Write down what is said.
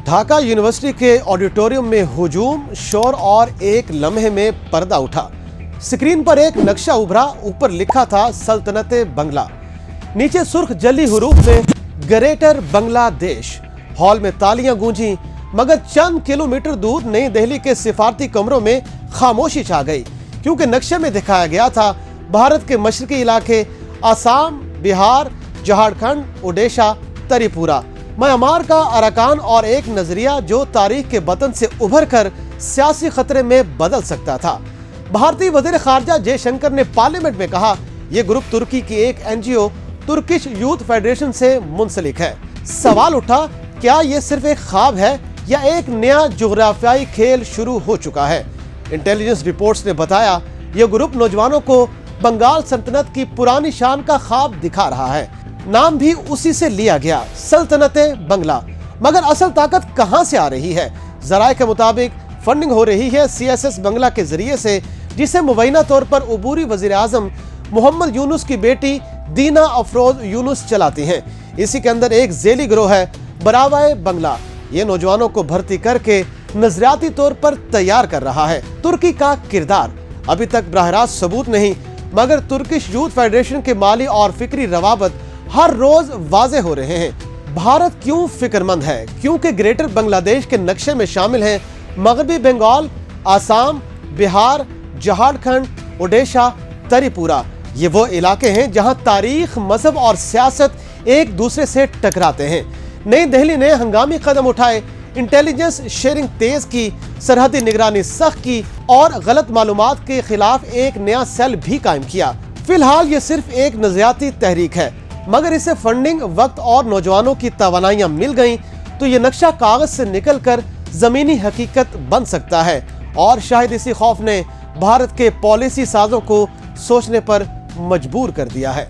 Dhaka university के auditorium में हुजूम, शोर और एक लम्हे में पर्दा उठा। स्क्रीन पर एक नक्शा उभरा, ऊपर लिखा था सल्तनते बंगला, नीचे सुर्ख जली हरूफ में ग्रेटर बांग्लादेश। हॉल में तालियां गूंजी, मगर चंद किलोमीटर दूर नई दिल्ली के सिफारती कमरों में खामोशी छा गई, क्योंकि नक्शे में दिखाया गया था भारत के मशरकी इलाके आसाम, बिहार, झारखंड, ओडिशा, त्रिपुरा, म्यांमार का अराकान और एक नजरिया जो तारीख के बतन से उभर कर सियासी खतरे में बदल सकता था। भारतीय वजीर खारजा जयशंकर ने पार्लियामेंट में कहा, यह ग्रुप तुर्की की एक एनजीओ तुर्किश यूथ फेडरेशन से मुंसलिक है। सवाल उठा, क्या यह सिर्फ एक ख्वाब है या एक नया जोग्राफियाई खेल शुरू हो चुका है? इंटेलिजेंस रिपोर्ट्स ने बताया, यह ग्रुप नौजवानों को बंगाल सल्तनत की पुरानी शान का ख्वाब दिखा रहा है। नाम भी उसी से लिया गया, सल्तनते बंगला। मगर असल ताकत कहां से आ रही है? जराये के मुताबिक फंडिंग हो रही है CSS बंगला के जरिए से, जिसे मुबैना तौर पर उबूरी वजीर आजम मोहम्मद यूनुस की बेटी दीना अफरोज यूनुस चलाती हैं। इसी के अंदर एक झेली गिरोह है बरावाए बंगला। ये नौजवानों को भर्ती करके नजरियाती तौर पर तैयार कर रहा है। तुर्की का किरदार अभी तक बराह रास्त सबूत नहीं, मगर तुर्किश यूथ फेडरेशन के माली और फिक्री रवाबत हर रोज वाजे हो रहे हैं। भारत क्यों फिक्रमंद है? क्योंकि ग्रेटर बांग्लादेश के नक्शे में शामिल हैं मगरबी बंगाल, आसाम, बिहार, झारखंड, ओडिशा, त्रिपुरा। ये वो इलाके हैं जहां तारीख, मजहब और सियासत एक दूसरे से टकराते हैं। नई दिल्ली ने हंगामी कदम उठाए, इंटेलिजेंस शेयरिंग तेज की, सरहदी निगरानी सख्त की और गलत मालूमात के खिलाफ एक नया सेल भी कायम किया। फिलहाल ये सिर्फ एक नजरियाती तहरीक है, मगर इसे फंडिंग, वक्त और नौजवानों की तवानाइयां मिल गईं तो ये नक्शा कागज से निकलकर जमीनी हकीकत बन सकता है। और शायद इसी खौफ ने भारत के पॉलिसी साजों को सोचने पर मजबूर कर दिया है।